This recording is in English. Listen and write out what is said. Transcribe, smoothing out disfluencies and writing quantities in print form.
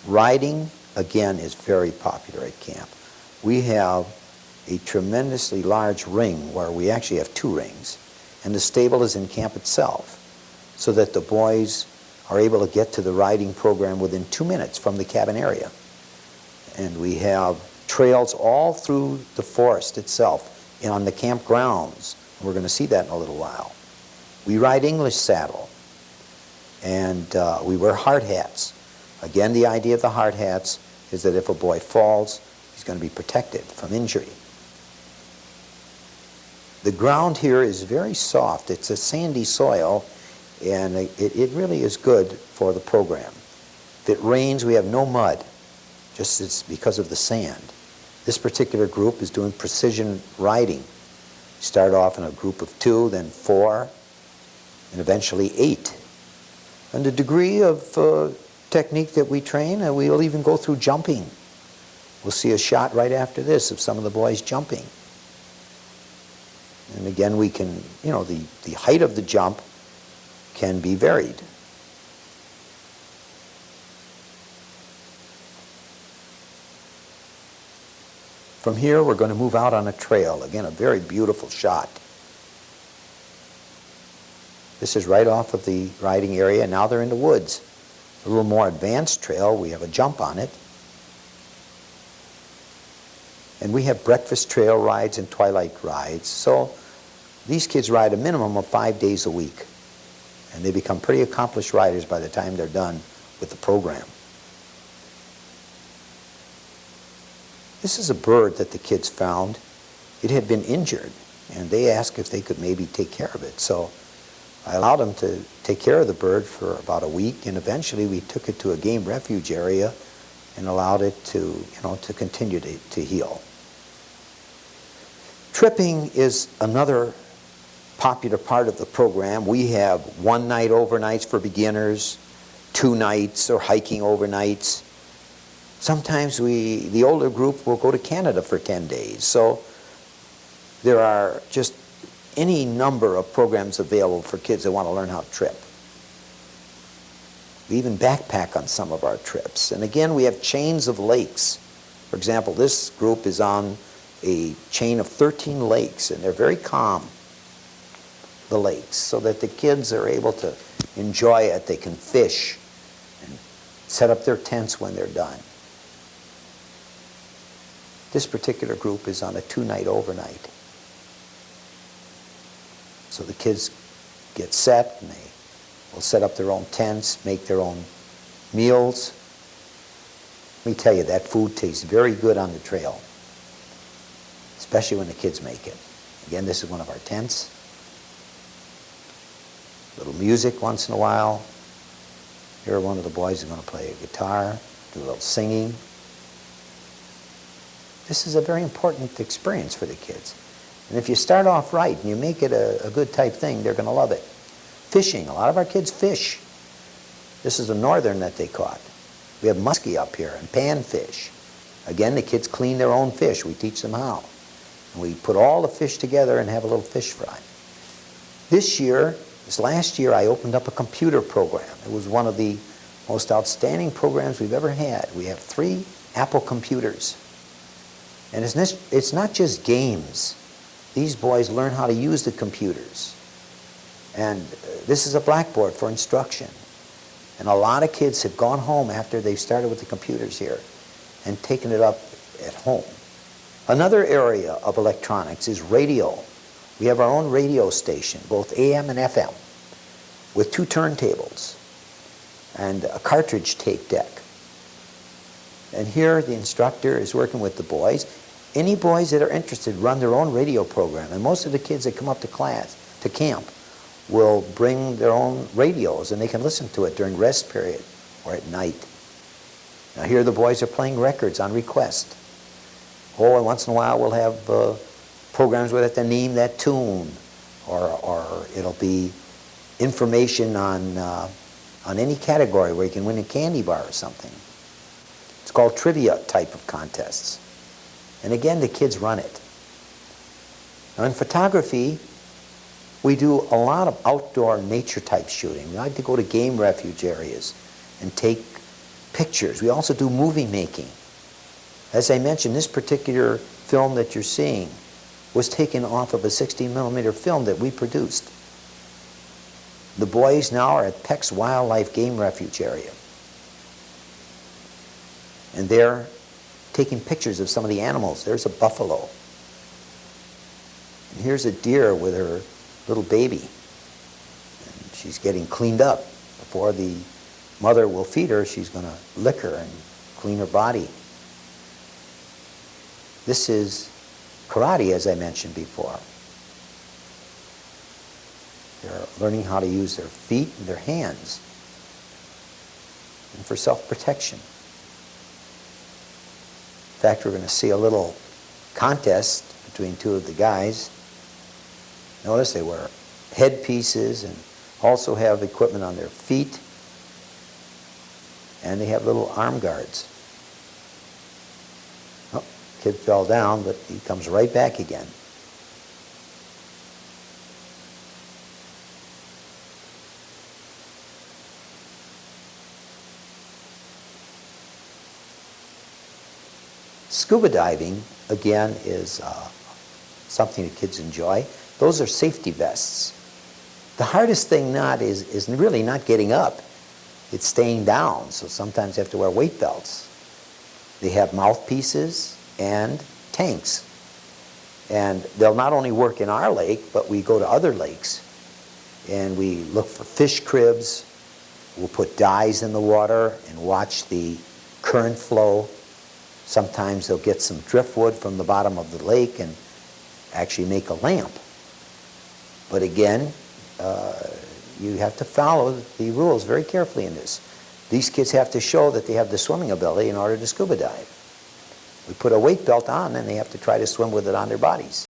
Riding, again, is very popular at camp. We have a tremendously large ring where we actually have 2 rings, and the stable is in camp itself, so that the boys are able to get to the riding program within 2 minutes from the cabin area. And we have trails all through the forest itself and on the camp grounds. We're going to see that in a little while. We ride English saddle, and we wear hard hats. Again, the idea of the hard hats is that if a boy falls, he's going to be protected from injury. The ground here is very soft. It's a sandy soil, and it really is good for the program. If it rains, we have no mud, just it's because of the sand. This particular group is doing precision riding. Start off in a group of 2, then 4, and eventually 8. And the degree of technique that we train, we'll even go through jumping. We'll see a shot right after this of some of the boys jumping. And again, we can, you know, the height of the jump can be varied. From here, we're going to move out on a trail. Again, a very beautiful shot. This is right off of the riding area, and now they're in the woods. A little more advanced trail, we have a jump on it. And we have breakfast trail rides and twilight rides. So these kids ride a minimum of 5 days a week. And they become pretty accomplished riders by the time they're done with the program. This is a bird that the kids found. It had been injured, and they asked if they could maybe take care of it. So I allowed them to take care of the bird for about a week, and eventually we took it to a game refuge area and allowed it to, you know, to continue to heal. Tripping is another popular part of the program. We have 1 night overnights for beginners, 2 nights or hiking overnights. Sometimes the older group will go to Canada for 10 days. So there are just any number of programs available for kids that want to learn how to trip. We even backpack on some of our trips. And again, we have chains of lakes. For example, this group is on a chain of 13 lakes, and they're very calm, the lakes, so that the kids are able to enjoy it. They can fish and set up their tents when they're done. This particular group is on a 2-night overnight. So the kids get set, and they will set up their own tents, make their own meals. Let me tell you, that food tastes very good on the trail, especially when the kids make it. Again, this is one of our tents. A little music once in a while. Here, one of the boys is going to play a guitar, do a little singing. This is a very important experience for the kids. And if you start off right and you make it a good type thing, they're going to love it. Fishing. A lot of our kids fish. This is a northern that they caught. We have muskie up here and panfish. Again, the kids clean their own fish. We teach them how. And we put all the fish together and have a little fish fry. This last year, I opened up a computer program. It was one of the most outstanding programs we've ever had. We have 3 Apple computers. And it's not just games. These boys learn how to use the computers. And this is a blackboard for instruction. And a lot of kids have gone home after they've started with the computers here and taken it up at home. Another area of electronics is radio. We have our own radio station, both AM and FM, with 2 turntables and a cartridge tape deck. And here the instructor is working with the boys. Any boys that are interested run their own radio program, and most of the kids that come up to camp, will bring their own radios, and they can listen to it during rest period or at night. Now here the boys are playing records on request. Oh, and once in a while we'll have programs where they have to name that tune, or it'll be information on any category where you can win a candy bar or something. It's called trivia type of contests. And again, the kids run it. Now in photography, we do a lot of outdoor nature type shooting. We like to go to game refuge areas and take pictures. We also do movie making. As I mentioned, this particular film that you're seeing was taken off of a 16mm film that we produced. The boys now are at Peck's Wildlife Game Refuge area. And they're taking pictures of some of the animals. There's a buffalo. And here's a deer with her little baby. And she's getting cleaned up. Before the mother will feed her, she's going to lick her and clean her body. This is karate, as I mentioned before. They're learning how to use their feet and their hands, and for self-protection. In fact, we're going to see a little contest between two of the guys. Notice they wear headpieces and also have equipment on their feet, and they have little arm guards. Oh, kid fell down, but he comes right back again. Scuba diving, again, is something that kids enjoy. Those are safety vests. The hardest thing is really not getting up. It's staying down, so sometimes you have to wear weight belts. They have mouthpieces and tanks. And they'll not only work in our lake, but we go to other lakes. And we look for fish cribs. We'll put dyes in the water and watch the current flow. Sometimes they'll get some driftwood from the bottom of the lake and actually make a lamp. But again, you have to follow the rules very carefully in this. These kids have to show that they have the swimming ability in order to scuba dive. We put a weight belt on and they have to try to swim with it on their bodies.